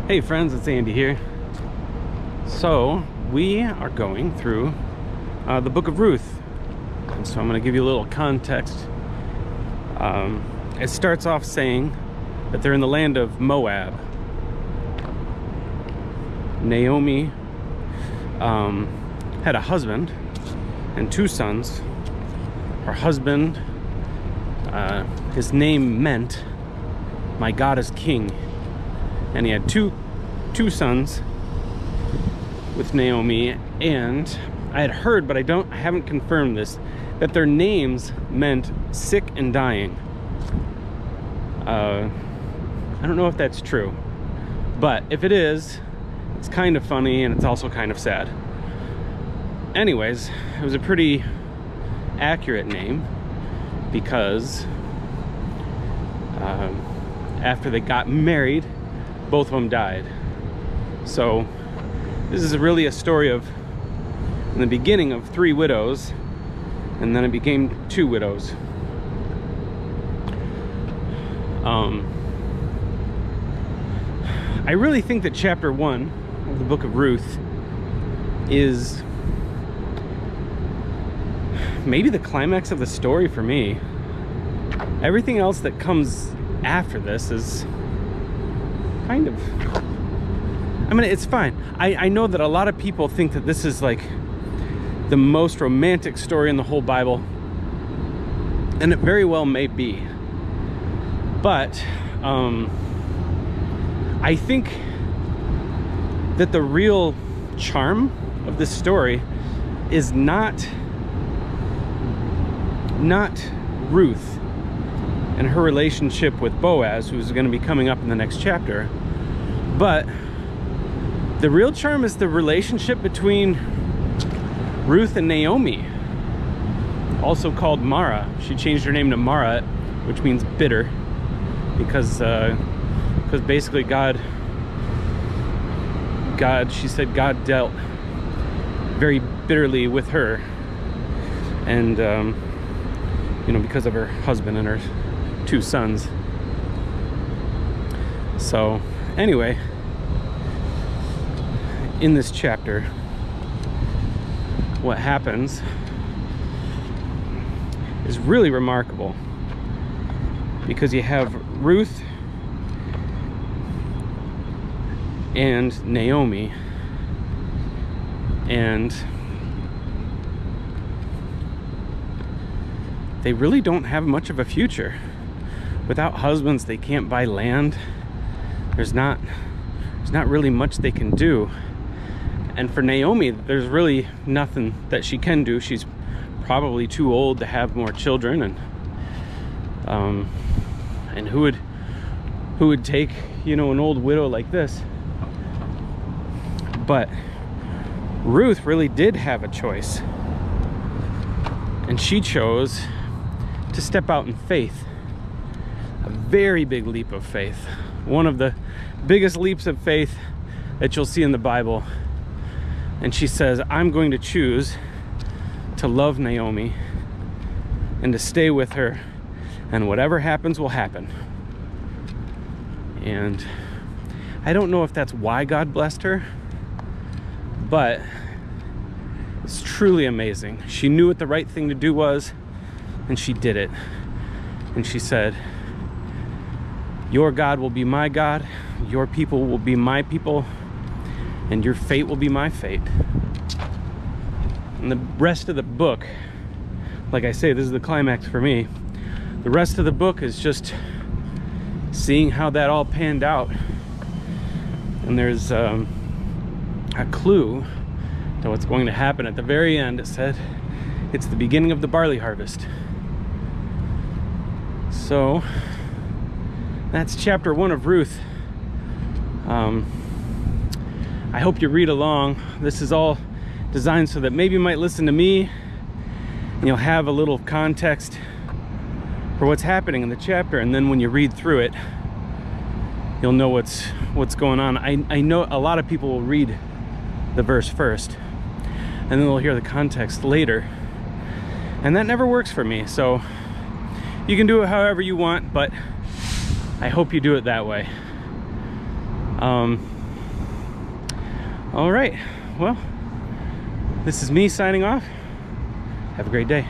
Hey friends, it's Andy here. So we are going through the book of Ruth, and so I'm going to give you a little context. It starts off saying that they're in the land of Moab. Naomi had a husband and two sons. Her husband, his name meant "My God is King," and he had two sons with Naomi. And I had heard, but I haven't confirmed this, that their names meant sick and dying. I don't know if that's true, but if it is, it's kind of funny and it's also kind of sad. Anyways, it was a pretty accurate name because after they got married, both of them died. So this is really a story of, in the beginning, of 3 widows, and then it became 2 widows. I really think that chapter 1 of the book of Ruth is maybe the climax of the story for me. Everything else that comes after this is kind of, I mean, it's fine. I know that a lot of people think that this is like the most romantic story in the whole Bible, and it very well may be. But I think that the real charm of this story is not Ruth and her relationship with Boaz, who's going to be coming up in the next chapter, but the real charm is the relationship between Ruth and Naomi, also called Mara. She changed her name to Mara, which means bitter, because basically God, she said God dealt very bitterly with her, and you know, because of her husband and her 2 sons. So anyway, in this chapter, what happens is really remarkable, because you have Ruth and Naomi, and they really don't have much of a future. Without husbands, they can't buy land. There's not really much they can do. And for Naomi, there's really nothing that she can do. She's probably too old to have more children, and who would take, you know, an old widow like this? But Ruth really did have a choice, and she chose to step out in faith. A very big leap of faith. One of the biggest leaps of faith that you'll see in the Bible. And she says, I'm going to choose to love Naomi and to stay with her, and whatever happens will happen. And I don't know if that's why God blessed her, but it's truly amazing. She knew what the right thing to do was, and she did it. And she said, your God will be my God, your people will be my people, and your fate will be my fate. And the rest of the book, like I say, this is the climax for me. The rest of the book is just seeing how that all panned out. And there's a clue to what's going to happen. At the very end, it said it's the beginning of the barley harvest. So that's chapter 1 of Ruth. I hope you read along. This is all designed so that maybe you might listen to me and you'll have a little context for what's happening in the chapter, and then when you read through it, you'll know what's going on. I know a lot of people will read the verse first and then they'll hear the context later, and that never works for me. So you can do it however you want, but I hope you do it that way. All right, well, this is me signing off. Have a great day.